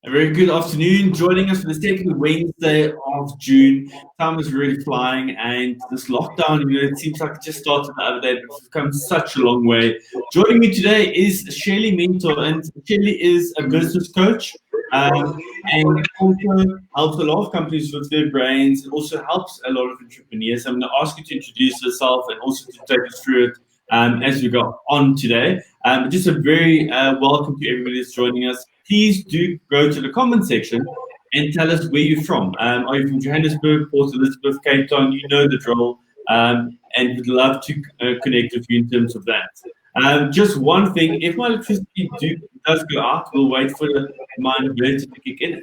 A very good afternoon. Joining us for the second Wednesday of June. Time is really flying, and this lockdown, it seems like it just started the other day, but we've come such a long way. Joining me today is Shelley Mentor, and Shelley is a business coach, and also helps a lot of companies with their brains. It also helps a lot of entrepreneurs. I'm going to ask you to introduce yourself and also to take us through it as we go on today. Just a very welcome to everybody that's joining us. Please do go to the comment section and tell us where you're from. Are you from Johannesburg, Port Elizabeth, Cape Town? You know the drill, and we'd love to connect with you in terms of that. Just one thing, if my electricity does go out, we'll wait for my inverter to kick in.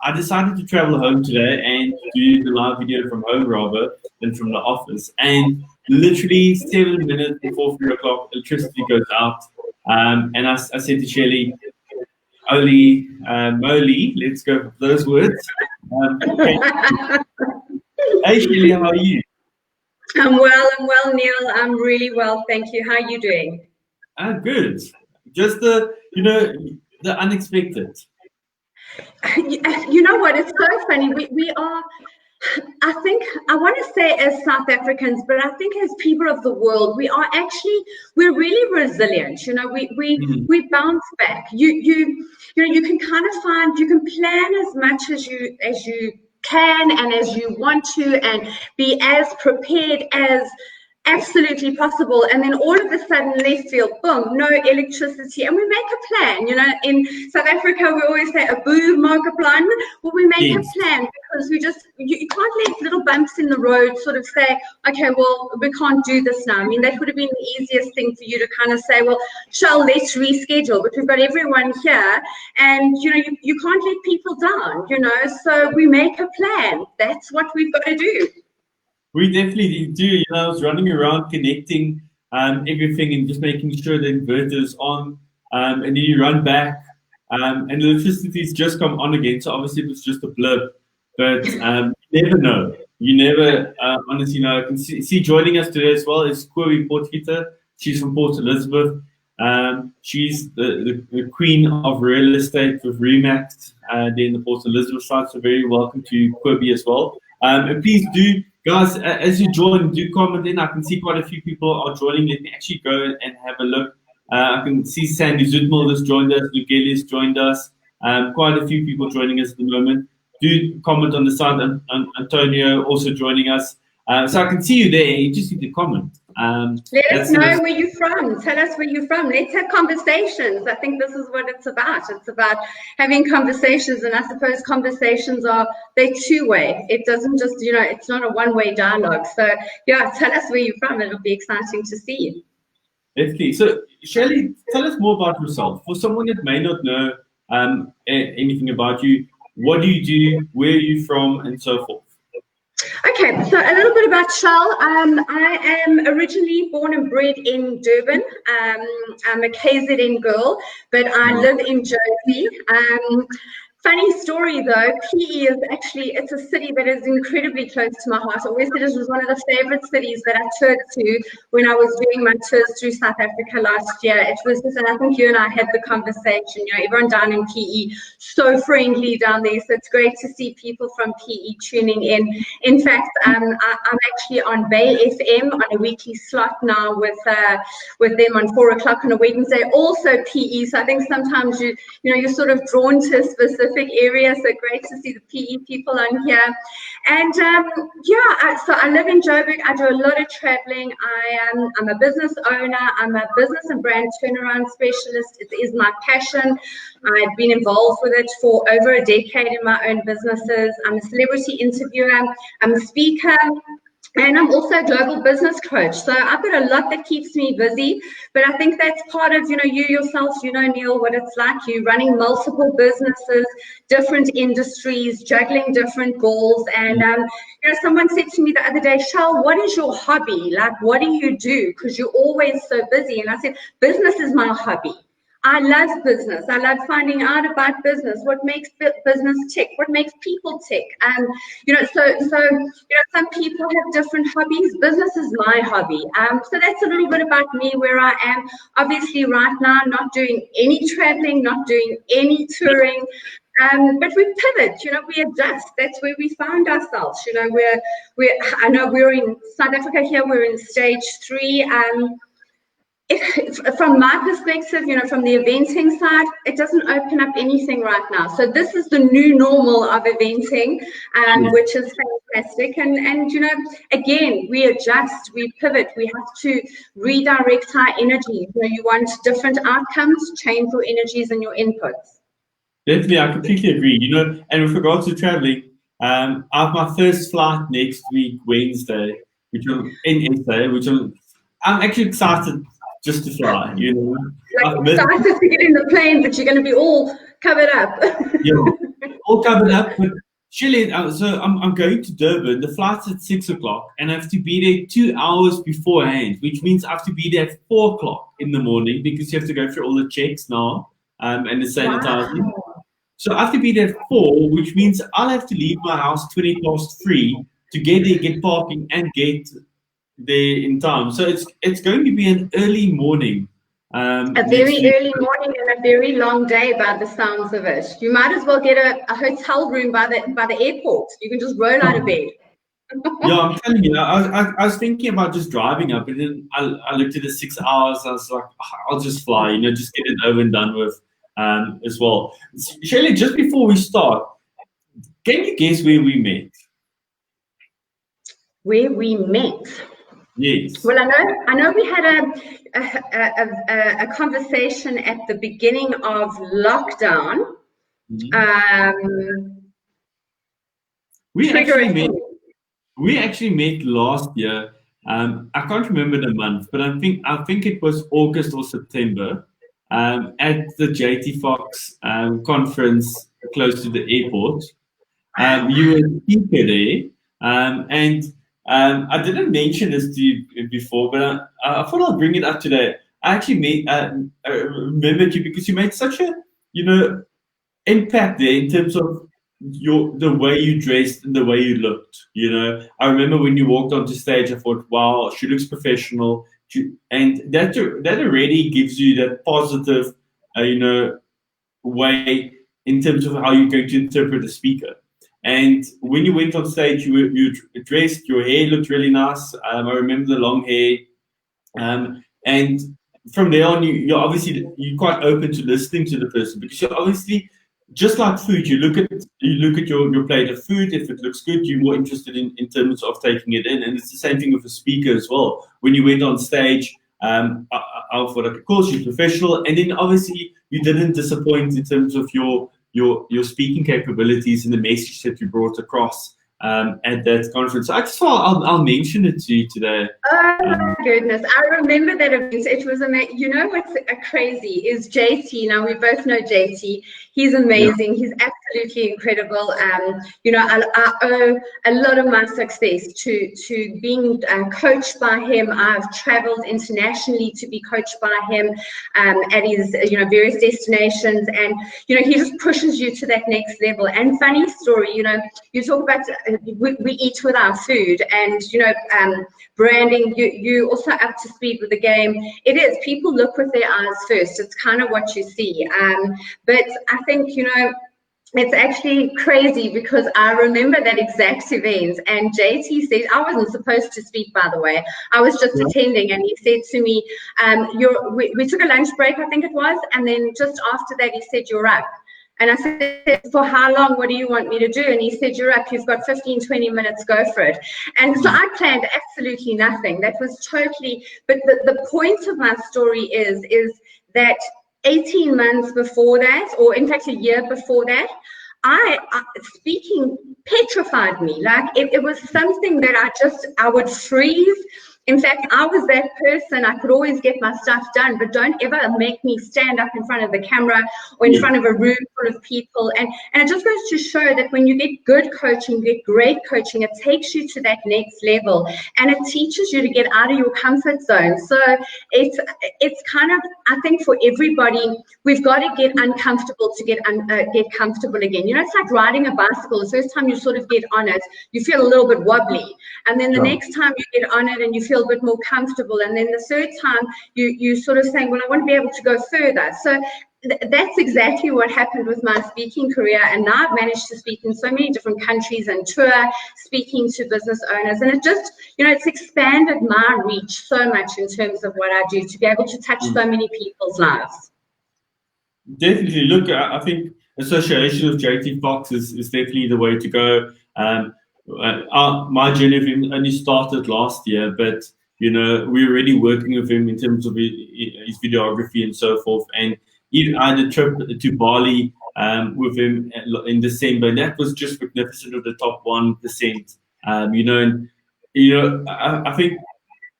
I decided to travel home today and do the live video from home rather than from the office. And literally 7 minutes before 3 o'clock, electricity goes out. And I said to Shelly, Holy moly, let's go with those words. Hey, Shelly, how are you? I'm well, Neil. I'm really well, thank you. How are you doing? Good. Just the unexpected. You know what? It's so funny. We are, I think, I want to say as South Africans, but I think as people of the world, we're really resilient. We bounce back. You can kind of you can plan as much as you can and as you want to, and be as prepared as absolutely possible, and then all of a sudden left field, boom, no electricity, and we make a plan. In South Africa we always say a boom maak 'n plan. Well, we make a plan because you can't let little bumps in the road sort of say, okay, well, we can't do this now. I mean, that would have been the easiest thing for you to kind of say, well, let's reschedule, but we've got everyone here, and you can't let people down, so we make a plan. That's what we've got to do. We definitely do. I was running around connecting everything and just making sure the inverter's on. And then you run back and the electricity's just come on again. So obviously it was just a blip. But you never know. You never honestly know. I can see joining us today as well is Kobie Potgieter. She's from Port Elizabeth. She's the queen of real estate with Remax there in the Port Elizabeth side. So very welcome to Kobie as well. And please do, guys, as you join, do comment in. I can see quite a few people are joining. Let me actually go and have a look. I can see Sandy Zudmil has joined us. Lugeli has joined us. Quite a few people joining us at the moment. Do comment on the side. Antonio also joining us. So I can see you there. You just need to comment. Let us know where you're from. Tell us where you're from. Let's have conversations. I think this is what it's about. It's about having conversations, and I suppose conversations they're two-way. It doesn't just, it's not a one-way dialogue. So yeah, tell us where you're from. It'll be exciting to see you. Definitely. So Shelley, tell us more about yourself. For someone that may not know anything about you, what do you do, where are you from, and so forth? Okay, so a little bit about Shell. I am originally born and bred in Durban. I'm a KZN girl, but I live in Jersey. Funny story though, PE is it's a city that is incredibly close to my heart. I always said it was one of the favorite cities that I toured to when I was doing my tours through South Africa last year. It was just, and I think you and I had the conversation, everyone down in PE, so friendly down there. So it's great to see people from PE tuning in. In fact, I'm actually on Bay FM on a weekly slot now with them on 4 o'clock on a Wednesday, also PE. So I think sometimes you're sort of drawn to a specific area, so great to see the PE people on here. And so I live in Joburg. I do a lot of traveling. I'm a business owner. I'm a business and brand turnaround specialist. It is my passion. I've been involved with it for over a decade in my own businesses. I'm a celebrity interviewer. I'm a speaker. And I'm also a global business coach. So I've got a lot that keeps me busy, but I think that's part of, you yourself, Neil, what it's like. You running multiple businesses, different industries, juggling different goals. And, someone said to me the other day, Shell, what is your hobby? Like, what do you do? Because you're always so busy. And I said, business is my hobby. I love business. I love finding out about business, what makes business tick, what makes people tick. And, some people have different hobbies. Business is my hobby. So that's a little bit about me, where I am. Obviously, right now, not doing any traveling, not doing any touring. But we pivot, we adjust. That's where we found ourselves. I know we're in South Africa here, we're in stage 3. From my perspective, from the eventing side, it doesn't open up anything right now. So this is the new normal of eventing, which is fantastic. And again, we adjust, we pivot, we have to redirect our energy. You want different outcomes, change your energies and your inputs. Definitely, I completely agree. And with regards to traveling, I have my first flight next week, Wednesday, which in SA, I'm actually excited just to fly. Like excited to get in the plane, but you're going to be all covered up. All covered up. But Shelley, so I'm going to Durban. The flight's at 6:00, and I have to be there 2 hours beforehand, which means I have to be there at 4:00 in the morning because you have to go through all the checks now and the sanitizing. Wow. So I have to be there at 4, which means I'll have to leave my house 3:20 to get there, get parking, and get there in time. So it's going to be an early morning. A very early morning and a very long day by the sounds of it. You might as well get a hotel room by the airport. You can just roll out of bed. Yeah, I'm telling you, I was thinking about just driving up, and then I looked at the 6 hours. I was like, I'll just fly, just get it over and done with as well. Shelley, just before we start, can you guess where we met? Where we met? Yes. Well, I know we had a conversation at the beginning of lockdown. Mm-hmm. We actually met last year. I can't remember the month, but I think it was August or September at the JT Fox conference close to the airport. You were a speaker there, and I didn't mention this to you before, but I thought I'll bring it up today. I actually remembered you because you made such a impact there in terms of the way you dressed and the way you looked. I remember when you walked onto stage, I thought, wow, she looks professional, and that already gives you that positive, way in terms of how you're going to interpret a speaker. And when you went on stage, you dressed, your hair looked really nice. I remember the long hair. And from there on, you're quite open to listening to the person, because you're obviously, just like food, you look at your plate of food. If it looks good, you're more interested in terms of taking it in. And it's the same thing with a speaker as well. When you went on stage, I thought, of course, you're professional, and then obviously you didn't disappoint in terms of your speaking capabilities and the message that you brought across at that conference. I just thought I'll mention it to you today. Oh my goodness, I remember that event. It was amazing. What's crazy is JT. Now we both know JT. He's amazing. Yeah. He's absolutely incredible. I owe a lot of my success to being coached by him. I've traveled internationally to be coached by him at his various destinations, and he just pushes you to that next level. And funny story, you talk about we eat with our food, and branding. You also up to speed with the game. It is, people look with their eyes first. It's kind of what you see. But I think it's actually crazy, because I remember that exact event, and JT said, I wasn't supposed to speak, by the way. I was just attending, and he said to me, we took a lunch break, I think it was, and then just after that he said, you're up. And I said, for how long? What do you want me to do? And he said, you're up. You've got 15, 20 minutes. Go for it. And so I planned absolutely nothing. That was totally, but the point of my story is that 18 months before that, or in fact a year before that, speaking petrified me. Like it was something that I would freeze. In fact, I was that person. I could always get my stuff done, but don't ever make me stand up in front of the camera or in front of a room full of people. And it just goes to show that when you get good coaching, you get great coaching, it takes you to that next level, and it teaches you to get out of your comfort zone. So it's kind of, I think for everybody, we've got to get uncomfortable to get comfortable again. It's like riding a bicycle. The first time you sort of get on it, you feel a little bit wobbly, and then the next time you get on it and you feel a bit more comfortable, and then the third time you sort of saying, well, I want to be able to go further. So that's exactly what happened with my speaking career. And now I've managed to speak in so many different countries and tour speaking to business owners. And it just, it's expanded my reach so much in terms of what I do, to be able to touch so many people's lives. Definitely. Look, I think association with JT Fox is definitely the way to go. My journey with him only started last year, but we're already working with him in terms of his videography and so forth. And I had a trip to Bali with him in December, and that was just magnificent, with the top 1%. I think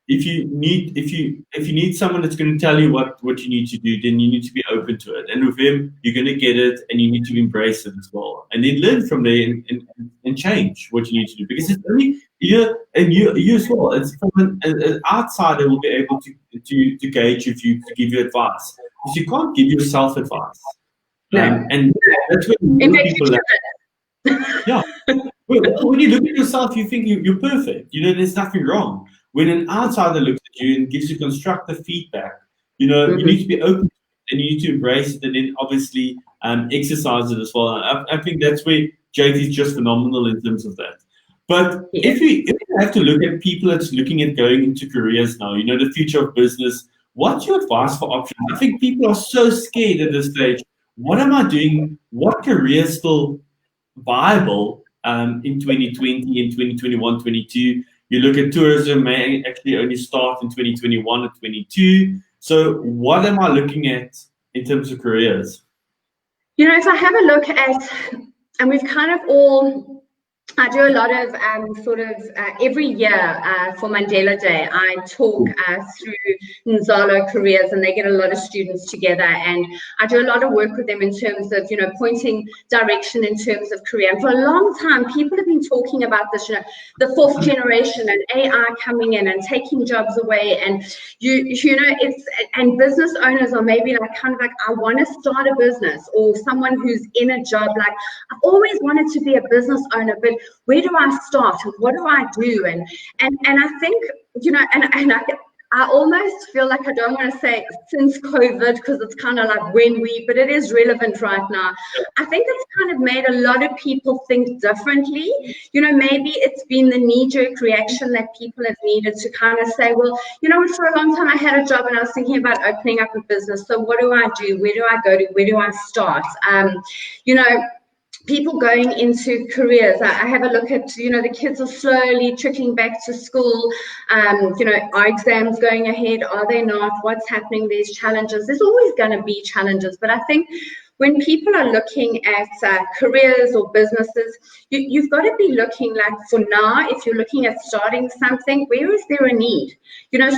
if you need someone that's going to tell you what you need to do, then you need to be open to it. And with him, you're going to get it, and you need to embrace it as well, and then learn from there and change what you need to do, because it's only you as well. It's from an outsider will be able to gauge if you to give you advice, because you can't give yourself advice. And that's when people yeah. Well, when you look at yourself, you think you're perfect. There's nothing wrong. When an outsider looks at you and gives you constructive feedback, you need to be open to it, and you need to embrace it, and then obviously exercise it as well. I think that's where JT is just phenomenal in terms of that. But if you have to look at people that's looking at going into careers now, the future of business, what's your advice for options? I think people are so scared at this stage. What am I doing? What career is still viable in 2020, in 2021, 22? You look at tourism, may actually only start in 2021 or 22. So what am I looking at in terms of careers? If I have a look at, and we've kind of all, I do a lot of every year for Mandela Day, I talk through Nzalo careers, and they get a lot of students together, and I do a lot of work with them in terms of, pointing direction in terms of career. And for a long time, people have been talking about this, the fourth generation and AI coming in and taking jobs away. And, and business owners are maybe kind of like, I want to start a business, or someone who's in a job, like, I've always wanted to be a business owner, but where do I start and what do I do? And I think, I almost feel like, I don't want to say since COVID, because it's kind of like but it is relevant right now. I think it's kind of made a lot of people think differently. Maybe it's been the knee-jerk reaction that people have needed to kind of say, well, for a long time I had a job and I was thinking about opening up a business. So what do I do? Where do I go to? Where do I start? People going into careers. I have a look at, the kids are slowly trickling back to school. Are exams going ahead? Are they not? What's happening? There's challenges. There's always going to be challenges. But I think when people are looking at careers or businesses, you've got to be looking like, for now, if you're looking at starting something, where is there a need?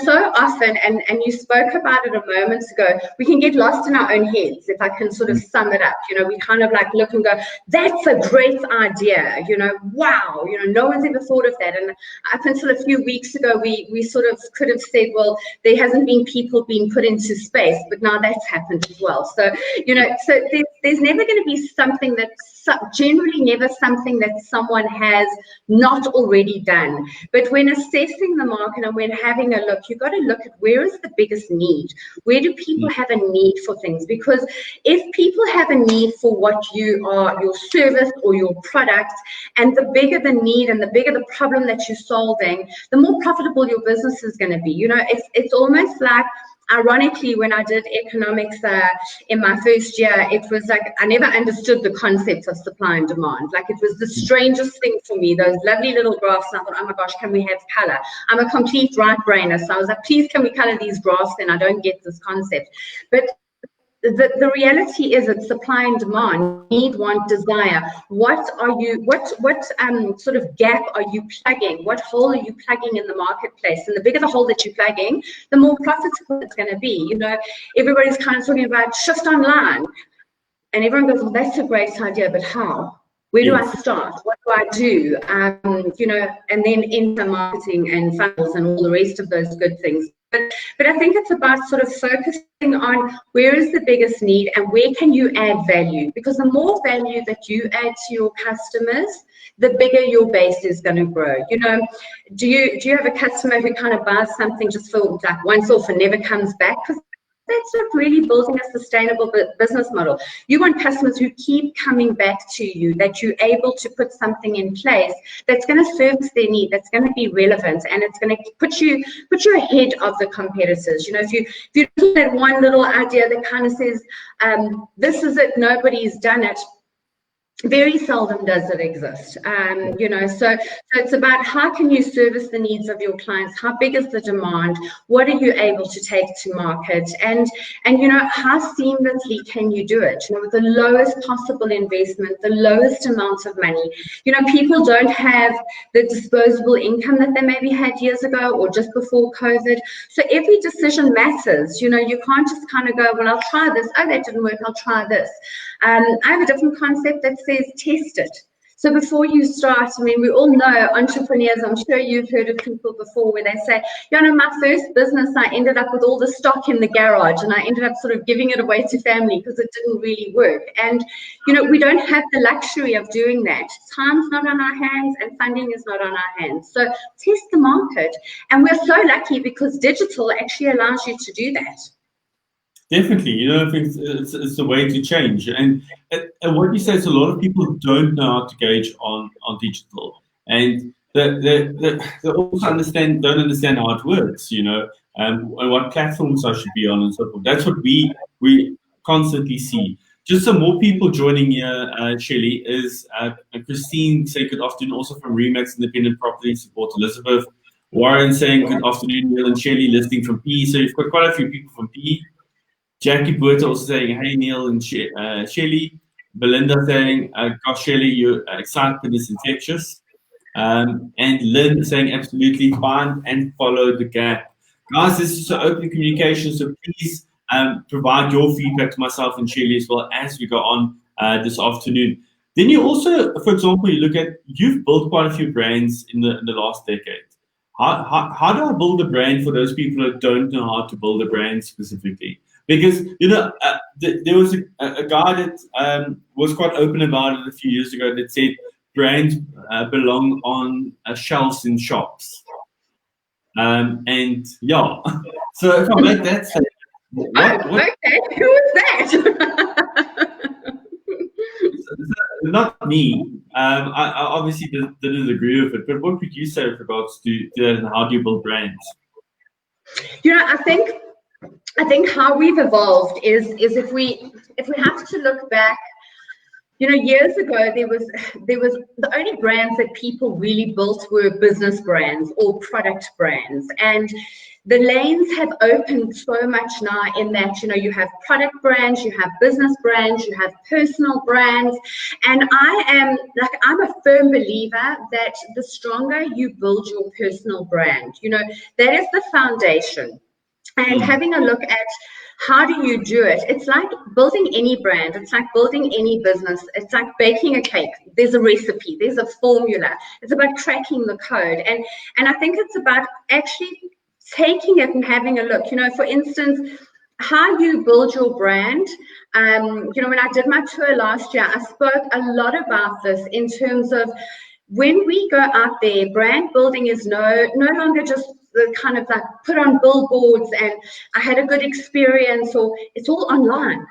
So often, and you spoke about it a moment ago, we can get lost in our own heads, if I can sort of sum it up. We kind of like look and go, that's a great idea, wow, no one's ever thought of that. And up until a few weeks ago, we sort of could have said, well, there hasn't been people being put into space, but now that's happened as well. So, so there's never going to be something that's generally never something that someone has not already done. But when assessing the market and when having a look, you've got to look at where is the biggest need? Where do people have a need for things? Because if people have a need for what you are, your service or your product, and the bigger the need and the bigger the problem that you're solving, the more profitable your business is going to be. It's almost like, ironically, when I did economics in my first year, it was like I never understood the concept of supply and demand. Like, it was the strangest thing for me, those lovely little graphs. And I thought, oh my gosh, can we have color? I'm a complete right-brainer. So I was like, please, can we color these graphs? Then I don't get this concept. But the reality is, it's supply and demand, need, want, desire. What sort of gap are you plugging? What hole are you plugging in the marketplace? And the bigger the hole that you're plugging, the more profitable it's going to be. Everybody's kind of talking about shift online, and everyone goes, well, that's a great idea, but how? Where do I start? What do I do? And then enter marketing and funnels and all the rest of those good things. But I think it's about sort of focusing on where is the biggest need and where can you add value? Because the more value that you add to your customers, the bigger your base is going to grow. Do you have a customer who kind of buys something just for like once off and never comes back? Because That's not really building a sustainable business model. You want customers who keep coming back to you, that you're able to put something in place that's going to service their need, that's going to be relevant, and it's going to put you ahead of the competitors. You know, if you're looking at one little idea that kind of says, this is it, nobody's done it, very seldom does it exist. You know, so it's about how can you service the needs of your clients, how big is the demand, what are you able to take to market, and you know, how seamlessly can you do it, you know, with the lowest possible investment, the lowest amount of money. You know, people don't have the disposable income that they maybe had years ago or just before COVID, so every decision matters. You know, you can't just kind of go, well, I'll try this, oh, that didn't work, I'll try this. I have a different concept that says test it. So before you start, I mean, we all know entrepreneurs, I'm sure you've heard of people before where they say, you know, my first business, I ended up with all the stock in the garage and I ended up sort of giving it away to family because it didn't really work. And, you know, we don't have the luxury of doing that. Time's not on our hands and funding is not on our hands. So test the market. And we're so lucky because digital actually allows you to do that. Definitely, you know, I think it's the way to change. And what you say is a lot of people don't know how to gauge on digital, and they also don't understand how it works, you know, and what platforms I should be on and so forth. That's what we constantly see. Just some more people joining here, Shelley, is Christine saying good afternoon, also from Remax Independent Property Support, Elizabeth. Warren saying good afternoon, Neil and Shelley, listening from PE. So you've got quite a few people from PE. Jackie Burta also saying, hey, Neil and Shelley. Belinda saying, gosh, Shelley, your excitement is infectious. And Lynn saying, absolutely fine and follow the gap. Guys, this is an open communication, so please provide your feedback to myself and Shelley as well as we go on this afternoon. Then you also, for example, you look at, you've built quite a few brands in the last decade. How do I build a brand for those people that don't know how to build a brand specifically? Because, you know, there was a guy that was quite open about it a few years ago that said brands belong on shelves in shops. And yeah, so if I make that say, okay, who is that? Not me. I obviously didn't agree with it, but what would you say with regards to that and how do you build brands? You know, I think how we've evolved is if we have to look back, you know, years ago there was the only brands that people really built were business brands or product brands, and the lanes have opened so much now in that, you know, you have product brands, you have business brands, you have personal brands, and I'm a firm believer that the stronger you build your personal brand, you know, that is the foundation. And having a look at how do you do it? It's like building any brand. It's like building any business. It's like baking a cake. There's a recipe. There's a formula. It's about cracking the code. And I think it's about actually taking it and having a look. You know, for instance, how you build your brand. You know, when I did my tour last year, I spoke a lot about this in terms of when we go out there, brand building is no longer just the kind of like put on billboards and I had a good experience, or it's all online.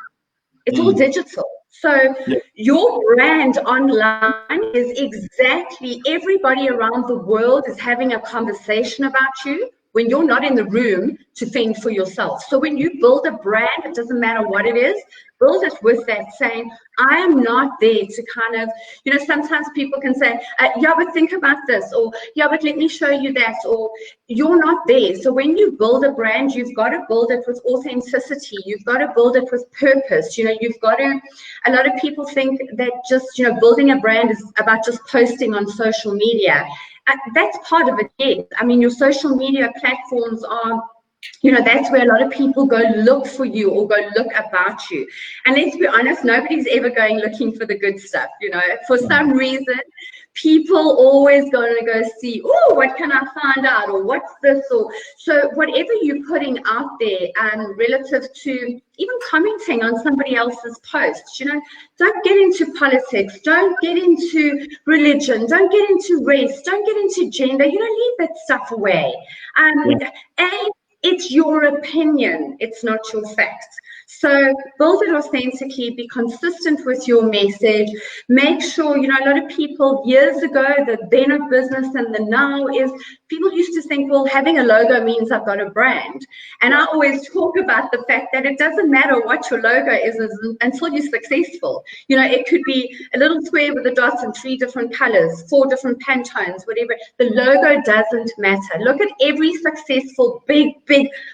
It's all digital. So your brand online is exactly, everybody around the world is having a conversation about you when you're not in the room to fend for yourself. So when you build a brand, it doesn't matter what it is, build it with that saying, I am not there to kind of, you know, sometimes people can say, yeah, but think about this, or yeah, but let me show you that, or you're not there. So when you build a brand, you've got to build it with authenticity. You've got to build it with purpose. You know, you've got to, a lot of people think that just, you know, building a brand is about just posting on social media. That's part of it, yes. I mean, your social media platforms are, you know, that's where a lot of people go look for you or go look about you. And let's be honest, nobody's ever going looking for the good stuff, you know. For some reason, people always going to go see, oh, what can I find out, or what's this, or so whatever you're putting out there relative to even commenting on somebody else's posts, you know, don't get into politics, don't get into religion, don't get into race, don't get into gender, you know, leave that stuff away. It's your opinion, it's not your facts. So build it authentically, be consistent with your message. Make sure, you know, a lot of people years ago, the then of business and the now is, people used to think, well, having a logo means I've got a brand. And I always talk about the fact that it doesn't matter what your logo is until you're successful. You know, it could be a little square with the dots in 3 different colors, 4 different Pantones, whatever. The logo doesn't matter. Look at every successful, big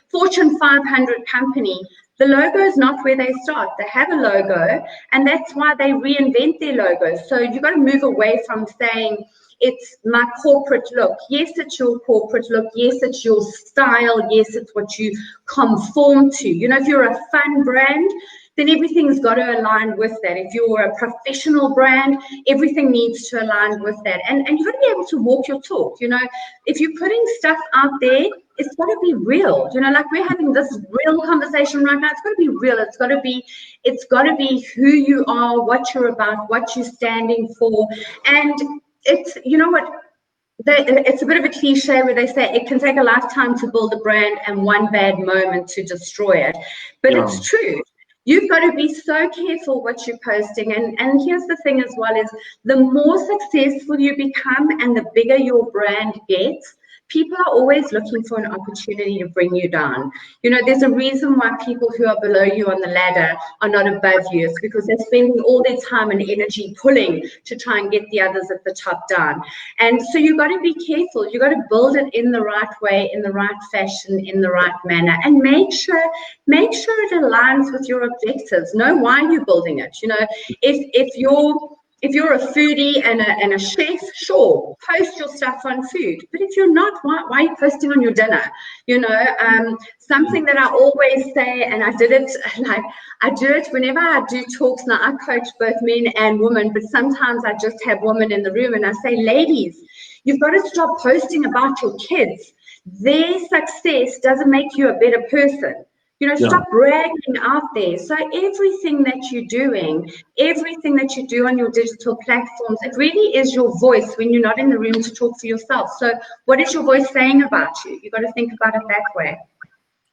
Fortune 500 company. The logo is not where they start. They have a logo, and that's why they reinvent their logo. So you've got to move away from saying, it's my corporate look. Yes, it's your corporate look. Yes, it's your style. Yes, it's what you conform to. You know, if you're a fun brand, then everything's got to align with that. If you're a professional brand, everything needs to align with that. And you've got to be able to walk your talk. You know, if you're putting stuff out there, it's got to be real. You know, like we're having this real conversation right now. It's got to be real. It's got to be who you are, what you're about, what you're standing for. And it's, you know what, it's a bit of a cliche where they say it can take a lifetime to build a brand and one bad moment to destroy it. But it's true. You've got to be so careful what you're posting. And here's the thing as well is the more successful you become and the bigger your brand gets, people are always looking for an opportunity to bring you down. You know, there's a reason why people who are below you on the ladder are not above you. It's because they're spending all their time and energy pulling to try and get the others at the top down. And so you've got to be careful. You've got to build it in the right way, in the right fashion, in the right manner, and make sure it aligns with your objectives. Know why you're building it. You know, if you're a foodie and a chef, sure, post your stuff on food. But if you're not, why are you posting on your dinner? You know, something that I always say, and I do it whenever I do talks. Now, I coach both men and women, but sometimes I just have women in the room and I say, ladies, you've got to stop posting about your kids. Their success doesn't make you a better person. You know, stop bragging out there. So everything that you're doing, everything that you do on your digital platforms, it really is your voice when you're not in the room to talk for yourself. So what is your voice saying about you? You've got to think about it that way.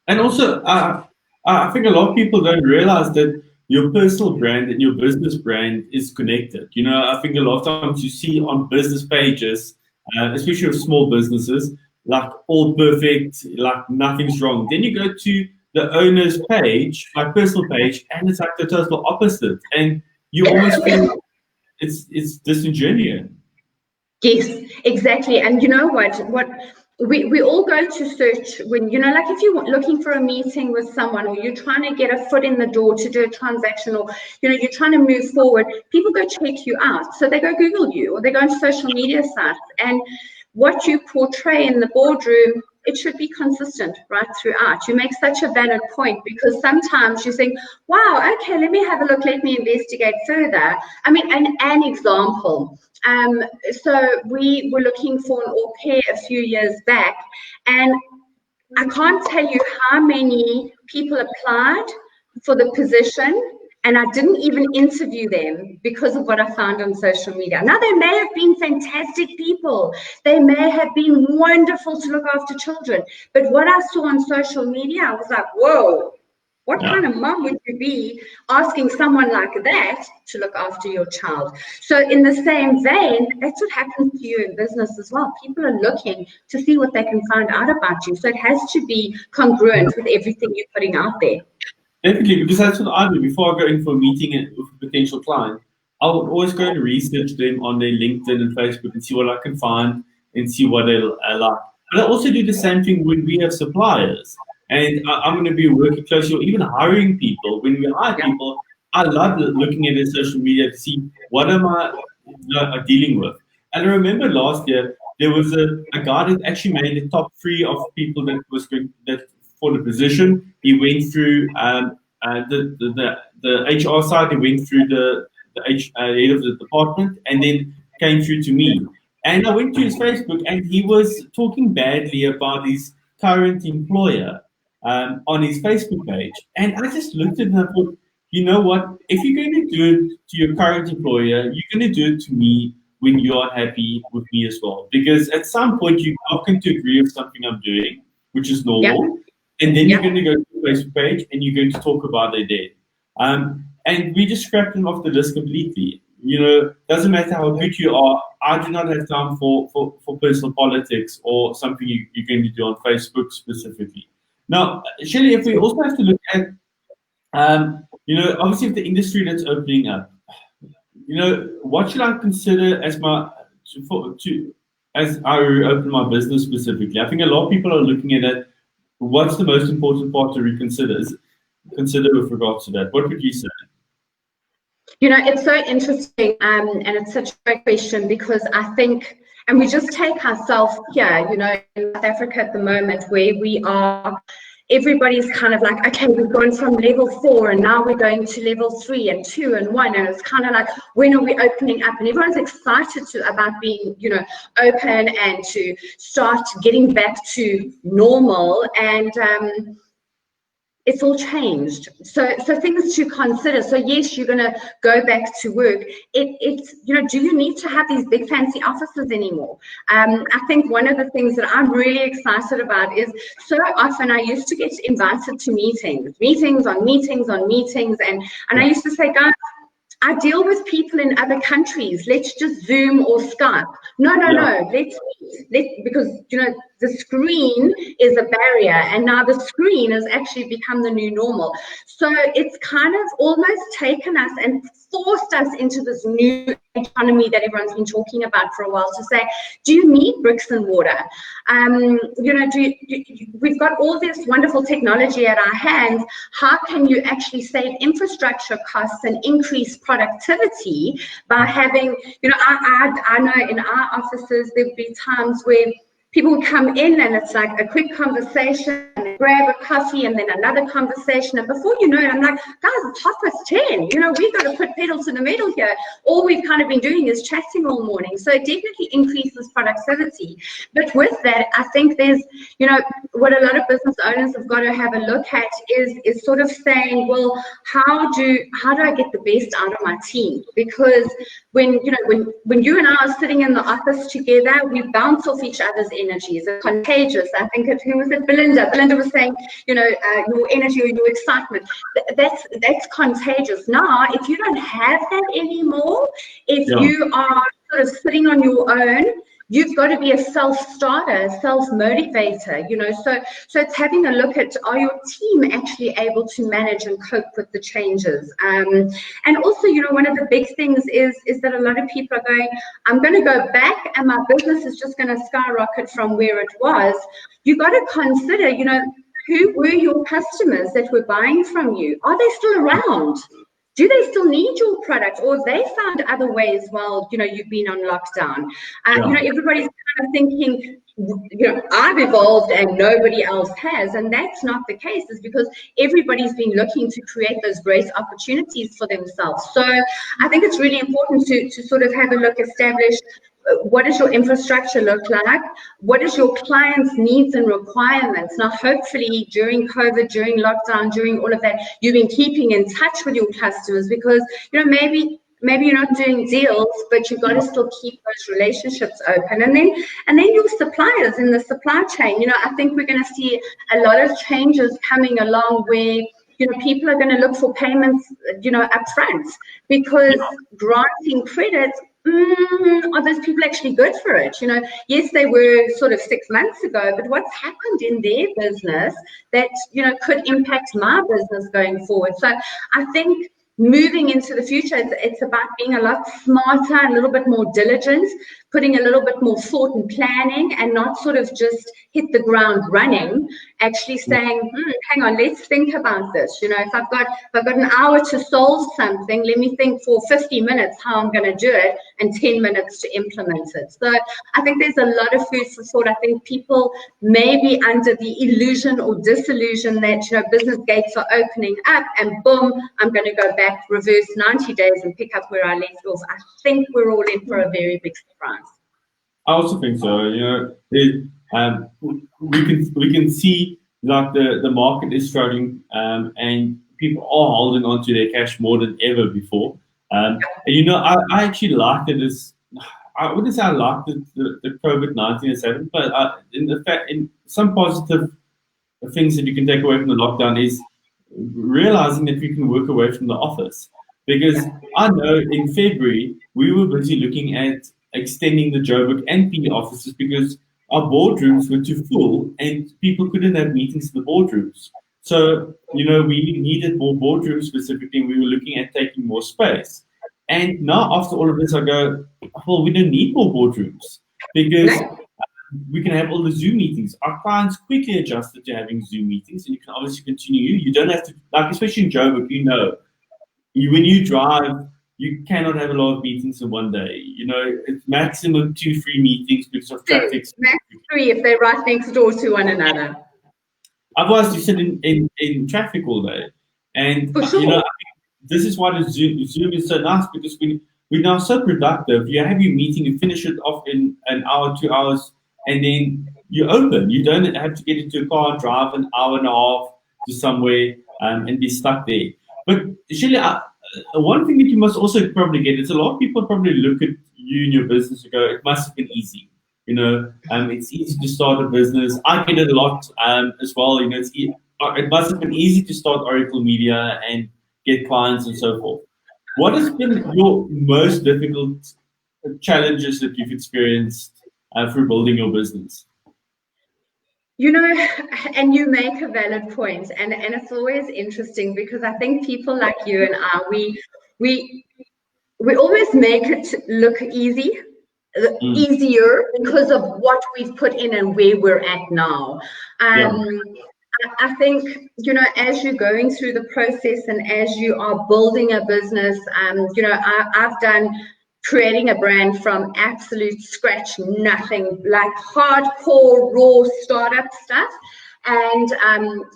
And also, I think a lot of people don't realize that your personal brand and your business brand is connected. You know, I think a lot of times you see on business pages, especially with small businesses, like all perfect, like nothing's wrong. Then you go to the owner's page, my personal page, and it's like the total opposite. And you almost feel it's disingenuous. Yes, exactly. And you know what we all go to search when, you know, like if you're looking for a meeting with someone, or you're trying to get a foot in the door to do a transaction, or, you know, you're trying to move forward, people go check you out. So they go Google you, or they go on social media sites, and what you portray in the boardroom, it should be consistent right throughout. You make such a valid point, because sometimes you think, wow, okay, let me have a look, let me investigate further. I mean, an example. So we were looking for an au pair a few years back, and I can't tell you how many people applied for the position, and I didn't even interview them because of what I found on social media. Now, they may have been fantastic people. They may have been wonderful to look after children. But what I saw on social media, I was like, whoa, what kind of mom would you be asking someone like that to look after your child? So in the same vein, that's what happens to you in business as well. People are looking to see what they can find out about you. So it has to be congruent with everything you're putting out there. Definitely, because that's what I do. Before I go in for a meeting with a potential client, I would always go and research them on their LinkedIn and Facebook and see what I can find and see what they like. But I also do the same thing when we have suppliers. And I'm going to be working closely or even hiring people. When we hire people, I love looking at their social media to see what am I dealing with. And I remember last year, there was a guy that actually made the top 3 of people that was going for the position. He went through the HR side. He went through the head of the department, and then came through to me. And I went to his Facebook, and he was talking badly about his current employer on his Facebook page. And I just looked at him and thought, you know what? If you're going to do it to your current employer, you're going to do it to me when you are happy with me as well. Because at some point, you're not going to agree with something I'm doing, which is normal. And then you're Yeah. going to go to the Facebook page and you're going to talk about it there. And we just scrap them off the list completely. Doesn't matter how good you are. I do not have time for personal politics or something you're going to do on Facebook specifically. Now, Shelley, if we also have to look at, obviously, if the industry that's opening up, what should I consider as as I open my business specifically? I think a lot of people are looking at it. What's the most important part to consider with regards to that? What would you say? It's so interesting, and it's such a great question, because I think, and we just take ourselves here, in South Africa at the moment, where we are, everybody's kind of like, okay, we've gone from level 4 and now we're going to level 3 and 2 and 1, and it's kind of like, when are we opening up? And everyone's excited about being, open and to start getting back to normal, and it's all changed. So things to consider. So yes, you're going to go back to work. It's, do you need to have these big fancy offices anymore? I think one of the things that I'm really excited about is, so often I used to get invited to meetings on meetings on meetings. And I used to say, guys, I deal with people in other countries. Let's just Zoom or Skype. No. Let's because the screen is a barrier, and now the screen has actually become the new normal. So it's kind of almost taken us and forced us into this new economy that everyone's been talking about for a while, to say, do you need bricks and mortar? We've got all this wonderful technology at our hands. How can you actually save infrastructure costs and increase productivity by having, I know in our offices, there'd be times where people would come in and it's like a quick conversation, and grab a coffee, and then another conversation. And before you know it, I'm like, guys, it's 10:30. We've got to put pedal to the metal here. All we've kind of been doing is chatting all morning. So it definitely increases productivity. But with that, I think there's, what a lot of business owners have got to have a look at is sort of saying, well, how do I get the best out of my team? Because when you and I are sitting in the office together, we bounce off each other's energies. It's contagious. I think who was it? Belinda. Belinda was saying, your energy or your excitement. That's contagious. Now, if you don't have that anymore, if you are sort of sitting on your own, you've got to be a self-starter, self-motivator, so it's having a look at, are your team actually able to manage and cope with the changes? And also, one of the big things is that a lot of people are going, I'm going to go back and my business is just going to skyrocket from where it was. You've got to consider, who were your customers that were buying from you? Are they still around? Do they still need your product, or have they found other ways while you've been on lockdown? Everybody's kind of thinking, I've evolved and nobody else has, and that's not the case. Is because everybody's been looking to create those great opportunities for themselves. So I think it's really important to sort of have a look, establish what does your infrastructure look like? What is your client's needs and requirements? Now, hopefully during COVID, during lockdown, during all of that, you've been keeping in touch with your customers, because, maybe you're not doing deals, but you've got to still keep those relationships open. And then your suppliers in the supply chain, I think we're going to see a lot of changes coming along where, people are going to look for payments, up front, because granting credits, are those people actually good for it? Yes, they were sort of 6 months ago, but what's happened in their business that, could impact my business going forward? So I think moving into the future, it's about being a lot smarter, a little bit more diligent, putting a little bit more thought and planning, and not sort of just hit the ground running, actually saying, hang on, let's think about this. If I've got an hour to solve something, let me think for 50 minutes how I'm going to do it, and 10 minutes to implement it. So I think there's a lot of food for thought. I think people may be under the illusion or disillusion that, business gates are opening up and boom, I'm going to go back, reverse 90 days and pick up where I left off. I think we're all in for a very big surprise. I also think so. We can see that the market is struggling, and people are holding on to their cash more than ever before. And I actually liked it as, I wouldn't say I liked the COVID-19 as happened, but in some positive things that you can take away from the lockdown is realizing that we can work away from the office. Because I know in February we were busy looking at extending the Joburg and P offices because our boardrooms were too full and people couldn't have meetings in the boardrooms. So, we needed more boardrooms specifically. We were looking at taking more space. And now after all of this, I go, well, we don't need more boardrooms because we can have all the Zoom meetings. Our clients quickly adjusted to having Zoom meetings, and you can obviously continue. You don't have to, like, especially in Joburg, when you drive, you cannot have a lot of meetings in one day. It's maximum 2-3 meetings because of traffic. Max 3 if they're right next door to one another. Otherwise, you sit in traffic all day. And, For sure. I think this is why the Zoom is so nice because we're now so productive. You have your meeting, you finish it off in an hour, 2 hours, and then you're open. You don't have to get into a car, drive an hour and a half to somewhere and be stuck there. But Shelley, one thing that you must also probably get is a lot of people probably look at you and your business and go, it must have been easy. It's easy to start a business. I get it a lot as well. It must have been easy to start Oracle Media and get clients and so forth. What has been your most difficult challenges that you've experienced through building your business? And you make a valid point, and it's always interesting because I think people like you and I, we always make it look easier because of what we've put in and where we're at now. I think, as you're going through the process and as you are building a business, I've done creating a brand from absolute scratch, nothing, like hardcore, raw startup stuff. And,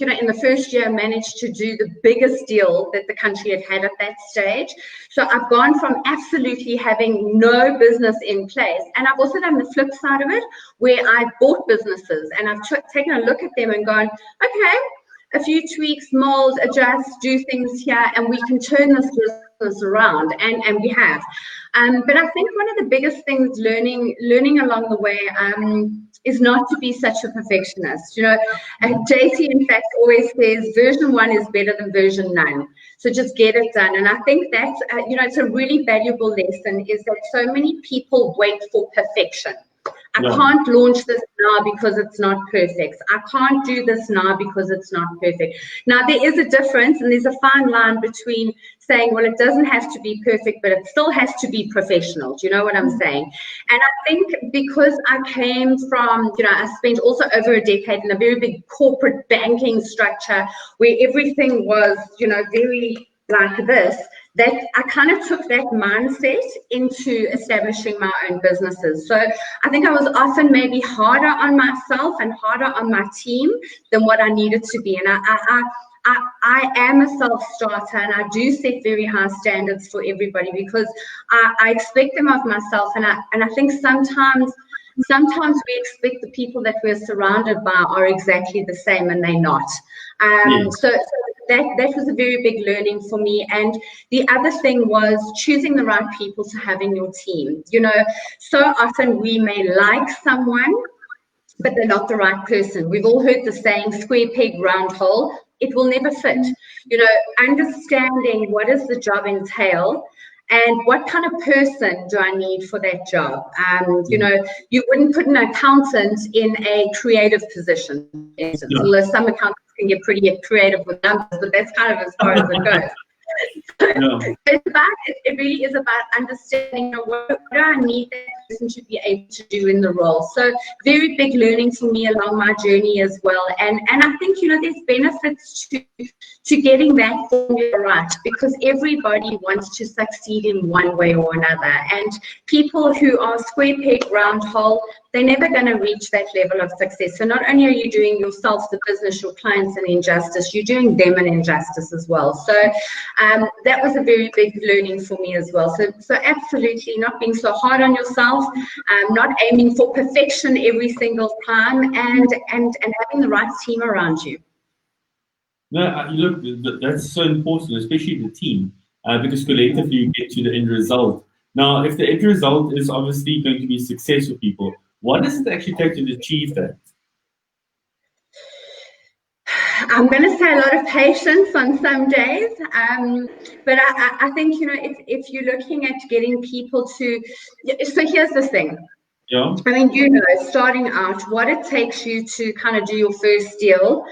in the first year, I managed to do the biggest deal that the country had at that stage. So I've gone from absolutely having no business in place. And I've also done the flip side of it, where I've bought businesses and I've taken a look at them and gone, okay, a few tweaks, molds, adjust, do things here, and we can turn this business around. And we have. But I think one of the biggest things learning along the way is not to be such a perfectionist. JT, in fact, always says version 1 is better than version none. So just get it done. And I think that, it's a really valuable lesson is that so many people wait for perfection. I can't launch this now because it's not perfect. I can't do this now because it's not perfect. Now, there is a difference and there's a fine line between saying, well, it doesn't have to be perfect, but it still has to be professional. Do you know what I'm saying? And I think because I came from, I spent also over a decade in a very big corporate banking structure where everything was, very like this, that I kind of took that mindset into establishing my own businesses. So I think I was often maybe harder on myself and harder on my team than what I needed to be. And I am a self-starter and I do set very high standards for everybody because I expect them of myself. And I think sometimes we expect the people that we're surrounded by are exactly the same and they're not. So that was a very big learning for me. And the other thing was choosing the right people to have in your team. So often we may like someone, but they're not the right person. We've all heard the saying, square peg, round hole. It will never fit. Understanding what does the job entail and what kind of person do I need for that job? You wouldn't put an accountant in a creative position, for instance, although some accountants can get pretty creative with numbers, but that's kind of as far as it goes. It really is about understanding what do I need that person to be able to do in the role. So very big learning for me along my journey as well. And I think there's benefits to getting that formula right because everybody wants to succeed in one way or another. And people who are square peg round hole, they're never going to reach that level of success. So not only are you doing yourself, the business, your clients an injustice, you're doing them an injustice as well. So that was a very big learning for me as well. So absolutely not being so hard on yourself, not aiming for perfection every single time, and having the right team around you. No, look, that's so important, especially the team, because collectively you get to the end result. Now, if the end result is obviously going to be success for people, what does it actually take to achieve that? I'm going to say a lot of patience on some days, but I think, you know, if you're looking at getting people to, so here's the thing. Yeah. I mean, you know, starting out, what it takes you to kind of do your first deal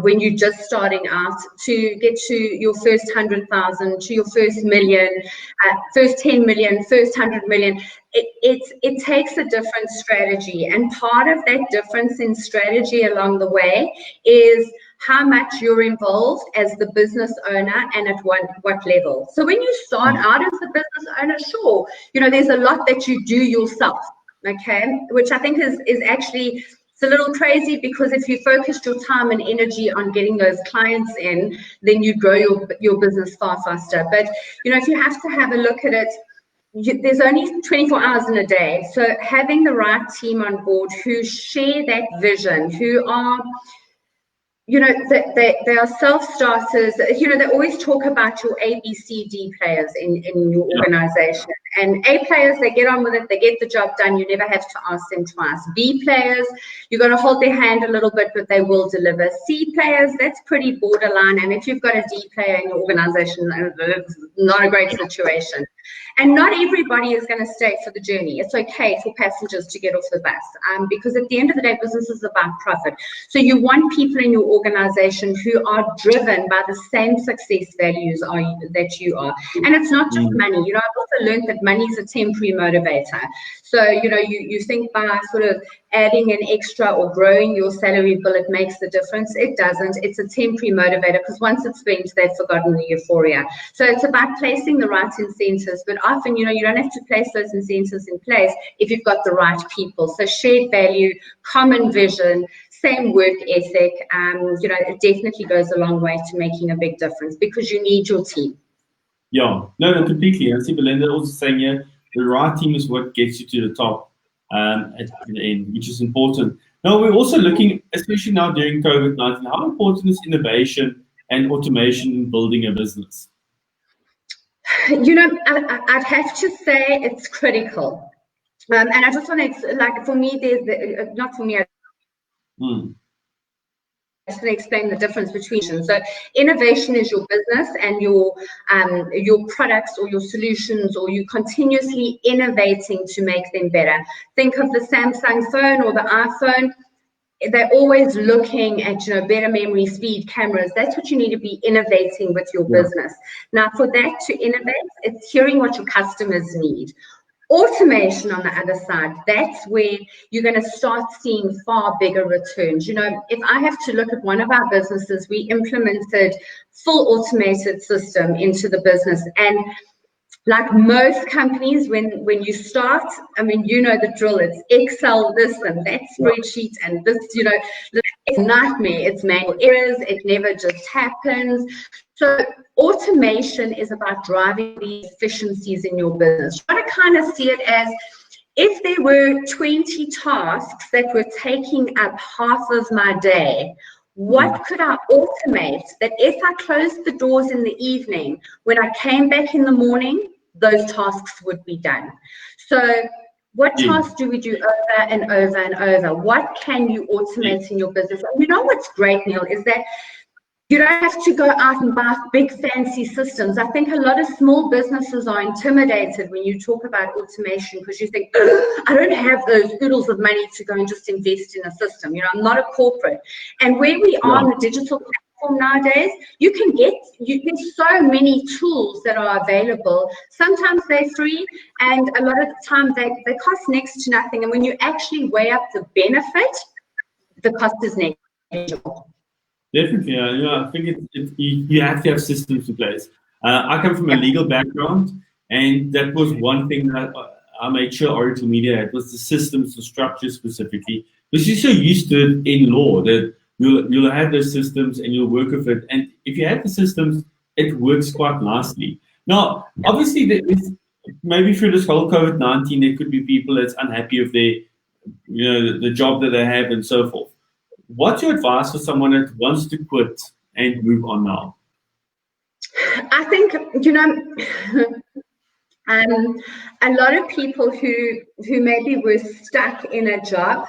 when you're just starting out, to get to your first 100,000, to your first million, first 10 million, first 100 million. It takes a different strategy. And part of that difference in strategy along the way is how much you're involved as the business owner and at what level. So when you start out as the business owner, sure, you know, there's a lot that you do yourself. Okay, which I think is actually, it's a little crazy, because if you focused your time and energy on getting those clients in, then you grow your business far faster. But you know, if you have to have a look at it, there's only 24 hours in a day. So having the right team on board who share that vision, who are, you know, they are self-starters. You know, they always talk about your A, B, C, D players in your organization. And A players, they get on with it, they get the job done, you never have to ask them twice. B players, you got to hold their hand a little bit, but they will deliver. C players, that's pretty borderline. And if you've got a D player in your organization, it's not a great situation. And not everybody is going to stay for the journey. It's okay for passengers to get off the bus, because at the end of the day, business is about profit. So you want people in your organization who are driven by the same success values that you are. And it's not just money. You know, I've also learned that money is a temporary motivator. So, you know, you think by sort of adding an extra or growing your salary bill, it makes the difference. It doesn't. It's a temporary motivator, because once it's spent, they've forgotten the euphoria. So it's about placing the right incentives, but often, you know, you don't have to place those incentives in place if you've got the right people. So shared value, common vision, same work ethic, you know, it definitely goes a long way to making a big difference, because you need your team. Yeah, no, completely. I see Belinda also saying here, the right team is what gets you to the top at the end, which is important. Now, we're also looking, especially now during COVID-19, how important is innovation and automation in building a business? You know, I'd have to say it's critical. And I just want to, like, for me, not for me, I just want to explain the difference between. So innovation is your business and your products or your solutions, or you continuously innovating to make them better. Think of the Samsung phone or the iPhone. They're always looking at, you know, better memory, speed, cameras. That's what you need to be innovating with your business. Now, for that to innovate, it's hearing what your customers need. Automation on the other side, that's where you're going to start seeing far bigger returns. You know, if I have to look at one of our businesses, we implemented full automated system into the business. And like most companies, when you start, I mean, you know the drill. It's Excel, this and that spreadsheet, and this, you know, it's a nightmare. It's manual errors. It never just happens. So automation is about driving the efficiencies in your business. You want to kind of see it as, if there were 20 tasks that were taking up half of my day, what could I automate that if I closed the doors in the evening, when I came back in the morning, those tasks would be done? So what tasks do we do over and over and over? What can you automate in your business? And you know what's great, Neil, is that you don't have to go out and buy big fancy systems. I think a lot of small businesses are intimidated when you talk about automation, because you think, I don't have those oodles of money to go and just invest in a system. You know, I'm not a corporate. And where we are on the digital platform nowadays, there's so many tools that are available. Sometimes they're free, and a lot of the time they cost next to nothing. And when you actually weigh up the benefit, the cost is negligible. Definitely, I think you have to have systems in place. I come from a legal background, and that was one thing that I made sure Oracle Media had, was the systems, the structure specifically, because you're so used to it in law that you'll have those systems and you'll work with it. And if you have the systems, it works quite nicely. Now, obviously, maybe through this whole COVID-19, there could be people that's unhappy with their, the job that they have and so forth. What's your advice for someone that wants to quit and move on now? I think, a lot of people who maybe were stuck in a job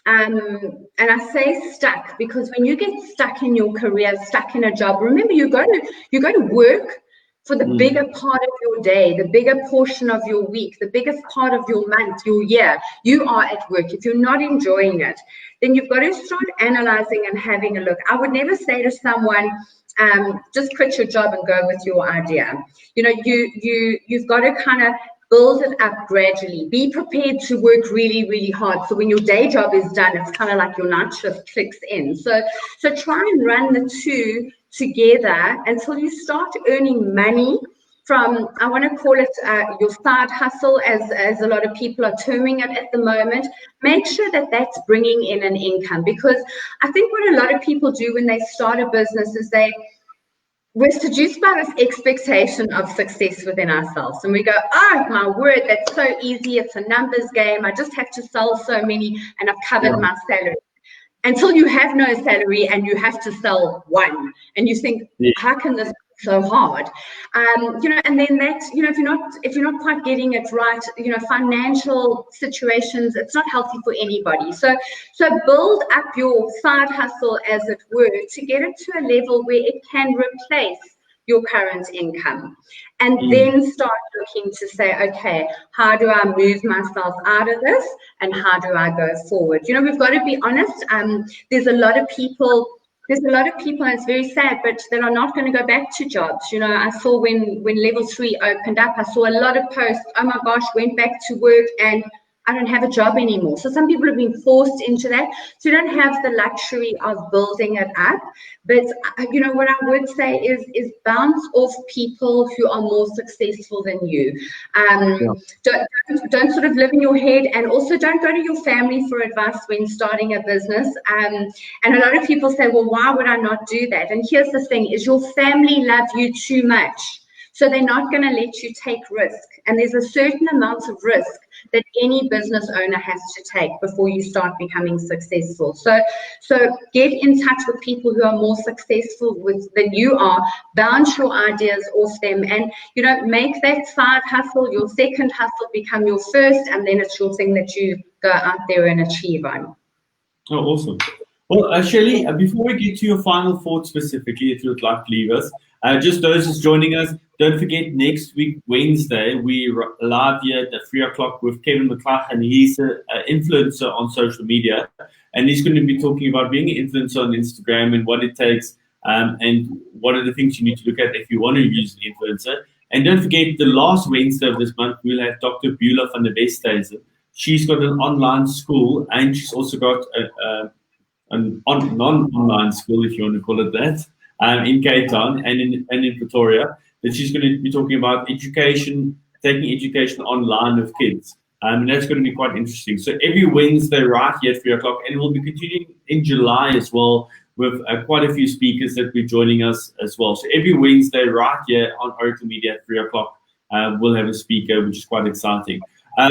and I say stuck because when you get stuck in your career, stuck in a job, remember you go to work for the bigger part of your day, the bigger portion of your week, the biggest part of your month, your year. You are at work. If you're not enjoying it, then you've got to start analyzing and having a look. I would never say to someone, just quit your job and go with your idea. You know, you've got to kind of build it up gradually. Be prepared to work really, really hard. So when your day job is done, it's kind of like your night shift kicks in. So try and run the two together until you start earning money from, I want to call it your side hustle, as a lot of people are terming it at the moment. Make sure that that's bringing in an income, because I think what a lot of people do when they start a business is we're seduced by this expectation of success within ourselves. And we go, oh, my word, that's so easy. It's a numbers game. I just have to sell so many and I've covered my salary. Until you have no salary and you have to sell one. And you think, how can this be so hard? You know, and then that, you know, if you're not quite getting it right, you know, financial situations, it's not healthy for anybody. So build up your side hustle, as it were, to get it to a level where it can replace your current income, and then start looking to say, okay, how do I move myself out of this and how do I go forward? You know, we've got to be honest. There's a lot of people, and it's very sad, but that are not going to go back to jobs. You know, I saw when level 3 opened up, I saw a lot of posts, oh my gosh, went back to work and I don't have a job anymore. So some people have been forced into that. So you don't have the luxury of building it up. But, you know, what I would say is bounce off people who are more successful than you. Don't sort of live in your head, and also don't go to your family for advice when starting a business. And a lot of people say, well, why would I not do that? And here's the thing, is your family love you too much. So they're not going to let you take risk. And there's a certain amount of risk that any business owner has to take before you start becoming successful. So get in touch with people who are more successful than you are, bounce your ideas off them, and, you know, make that side hustle, your second hustle, become your first, and then it's your thing that you go out there and achieve on. Oh, awesome. Well, Shelley, before we get to your final thoughts specifically, if you'd like to leave us, just those who's joining us, don't forget next week, Wednesday, we're live here at 3 o'clock with Kevin McClachlan. He's an influencer on social media, and he's going to be talking about being an influencer on Instagram and what it takes, and what are the things you need to look at if you want to use an influencer. And don't forget, the last Wednesday of this month, we'll have Dr. Beulah van der Westhuizen. She's got an online school, and she's also got a non-online school, if you want to call it that, in Cape Town and in Pretoria, that she's going to be talking about education, taking education online with kids. And that's going to be quite interesting. So every Wednesday right here at 3 o'clock, and we'll be continuing in July as well with quite a few speakers that will be joining us as well. So every Wednesday right here on Oracle Media at 3 o'clock, we'll have a speaker, which is quite exciting.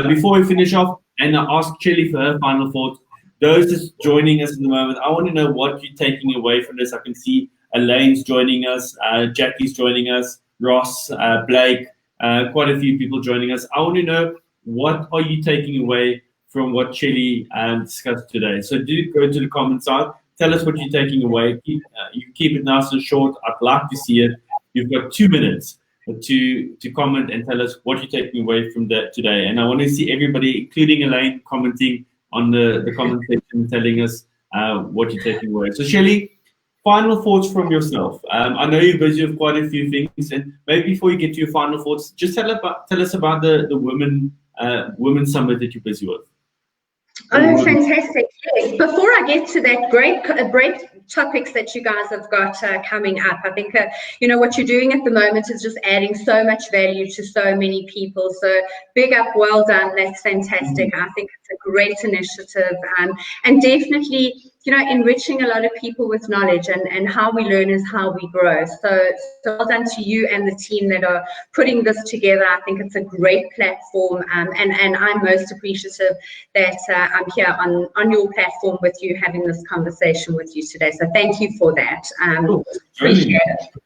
Before we finish off, and I ask Shelley for her final thoughts, those just joining us in the moment, I want to know what you're taking away from this. I can see Elaine's joining us, Jackie's joining us, Ross, Blake, quite a few people joining us. I want to know, what are you taking away from what Shelley discussed today? So do go to the comment side. Tell us what you're taking away. You keep it nice and short. I'd like to see it. You've got 2 minutes to comment and tell us what you're taking away from that today. And I want to see everybody, including Elaine, commenting on the comment section, telling us what you're taking away. So Shelley, final thoughts from yourself. I know you're busy with quite a few things, and maybe before you get to your final thoughts, just tell us about the women summit that you're busy with. Oh, fantastic. Yes. Before I get to that, great topics that you guys have got coming up. I think, you know, what you're doing at the moment is just adding so much value to so many people. So big up, well done. That's fantastic. I think it's a great initiative, and definitely, you know, enriching a lot of people with knowledge, and how we learn is how we grow. So well done to you and the team that are putting this together. I think it's a great platform, and I'm most appreciative that I'm here on your platform with you, having this conversation with you today. So thank you for that. Appreciate it.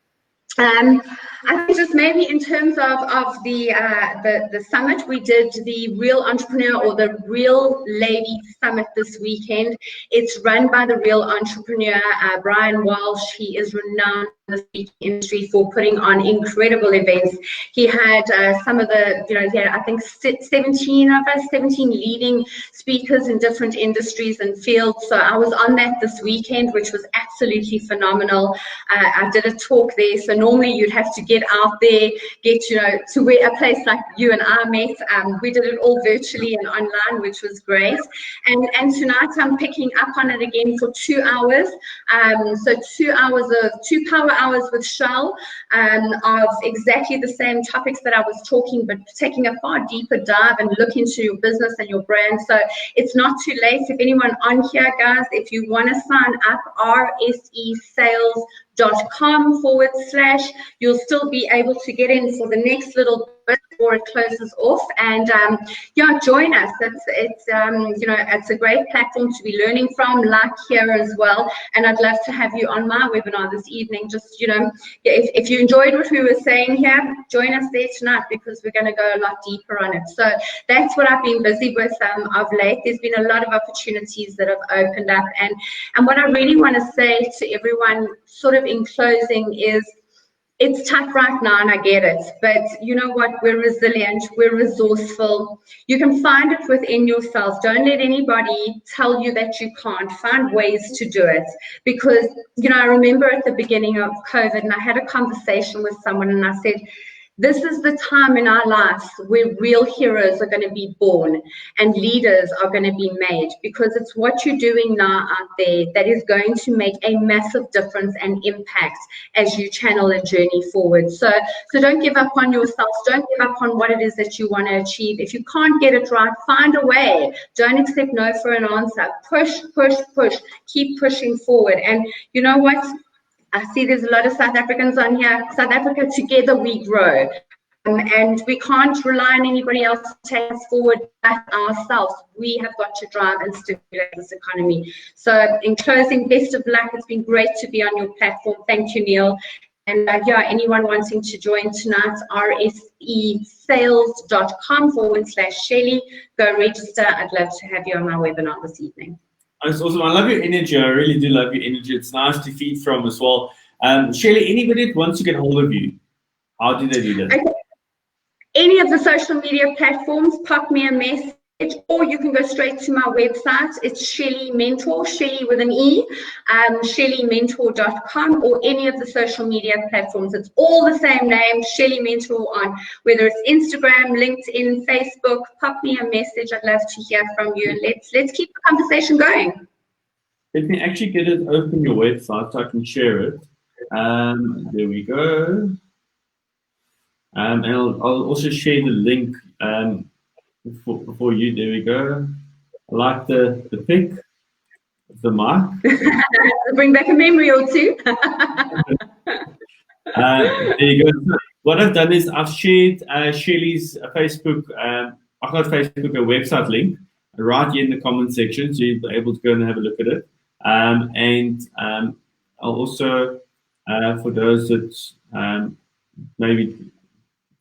I think just maybe in terms of the summit, we did the Real Entrepreneur or the Real Lady Summit this weekend. It's run by the Real Entrepreneur, Brian Walsh. He is renowned in the speaking industry for putting on incredible events. He had some of the, he had, I think 17 of us, 17 leading speakers in different industries and fields. So I was on that this weekend, which was absolutely phenomenal. I did a talk there. So normally you'd have to get out there, get, to where a place like you and I met. We did it all virtually and online, which was great. And tonight I'm picking up on it again for 2 hours. So 2 power hours with Shell of exactly the same topics that I was talking, but taking a far deeper dive and look into your business and your brand. So it's not too late. If anyone on here, guys, if you want to sign up, rsesales.com/, you'll still be able to get in for the next little bit before it closes off. And join us. It's a great platform to be learning from, like here as well. And I'd love to have you on my webinar this evening. Just if you enjoyed what we were saying here, join us there tonight, because we're going to go a lot deeper on it. So that's what I've been busy with of late. There's been a lot of opportunities that have opened up, and what I really want to say to everyone sort of in closing is, it's tough right now, and I get it, but you know what? We're resilient, we're resourceful. You can find it within yourselves. Don't let anybody tell you that you can't. Find ways to do it, because I remember at the beginning of COVID, and I had a conversation with someone, and I said, this is the time in our lives where real heroes are going to be born and leaders are going to be made, because it's what you're doing now out there that is going to make a massive difference and impact as you channel and journey forward. So don't give up on yourselves. Don't give up on what it is that you want to achieve. If you can't get it right, find a way. Don't accept no for an answer. Push, push, push. Keep pushing forward. And you know what? I see there's a lot of South Africans on here. South Africa, together we grow. And we can't rely on anybody else to take us forward but ourselves. We have got to drive and stimulate this economy. So in closing, best of luck. It's been great to be on your platform. Thank you, Neil. And anyone wanting to join tonight, rsesales.com/Shelly. Go register. I'd love to have you on my webinar this evening. That's awesome. I love your energy. I really do love your energy. It's nice to feed from as well. Shelley, anybody that wants to get hold of you, how do they do that? Okay. Any of the social media platforms, pop me a message, or you can go straight to my website. It's Shelley Mentor, Shelley with an E, shelleymentor.com, or any of the social media platforms. It's all the same name, Shelley Mentor, on whether it's Instagram, LinkedIn, Facebook. Pop me a message. I'd love to hear from you, and let's keep the conversation going. Let me actually get it open your website so I can share it. There we go. And I'll also share the link for you. There we go. I like the pic of the mic. Bring back a memory or two. There you go. What I've done is I've shared Shelley's Facebook, I've got Facebook, a website link right here in the comment section, so you'll be able to go and have a look at it. I'll also, for those that maybe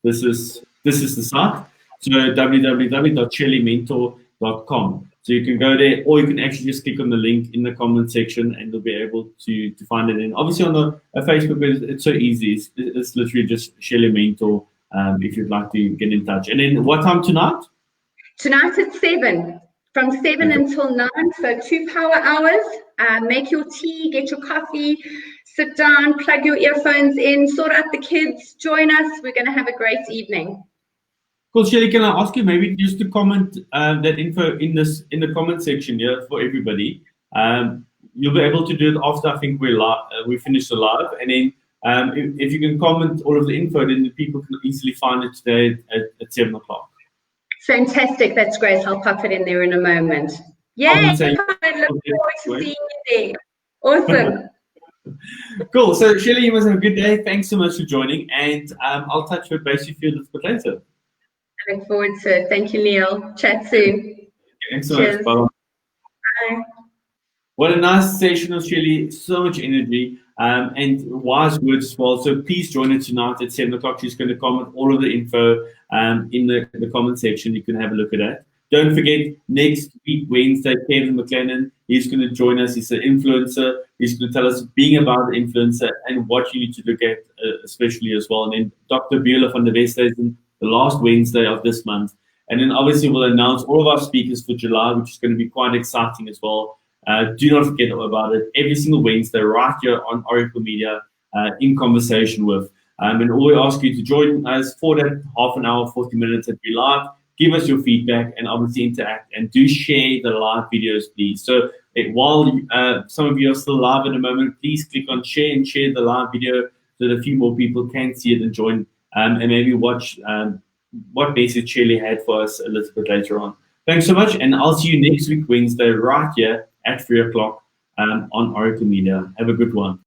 this is the site, so www.shelleymentor.com. So you can go there, or you can actually just click on the link in the comment section, and you'll be able to find it. And obviously on the Facebook, it's so easy. It's literally just Shelley Mentor if you'd like to get in touch. And then what time tonight? Tonight at 7. From 7 until 9, so 2 power hours. Make your tea, get your coffee, sit down, plug your earphones in, sort out the kids, join us. We're going to have a great evening. Cool, Shelley, can I ask you maybe just to comment that info in the comment section here for everybody? You'll be able to do it after I think we finish the live, and then if you can comment all of the info, then the people can easily find it today at 7 o'clock. Fantastic, that's great. I'll pop it in there in a moment. Yay! Look forward to seeing you there. Awesome. Cool. So, Shelley, you must have a good day. Thanks so much for joining, and I'll touch base with you a little bit later. I look forward to it. Thank you, Neil. Chat soon. Thanks so much. Bye. Bye. What a nice session, Shelley. So much energy and wise words as well. So please join us tonight at 7 o'clock. She's going to comment all of the info in the comment section. You can have a look at that. Don't forget, next week, Wednesday, Kevin McLennan, he's going to join us. He's an influencer. He's going to tell us being about the influencer and what you need to look at, especially as well. And then Dr. Beulah van der Westhuizen, the last Wednesday of this month. And then obviously we'll announce all of our speakers for July, which is going to be quite exciting as well. Do not forget about it. Every single Wednesday, right here on Oracle Media, in conversation with. And we ask you to join us for that half an hour, 40 minutes that we live. Give us your feedback and obviously interact. And do share the live videos, please. So while some of you are still live at the moment, please click on share and share the live video so that a few more people can see it and join and maybe watch what message Shelley had for us a little bit later on. Thanks so much, and I'll see you next week, Wednesday, right here at 3 o'clock on Oracle Media. Have a good one.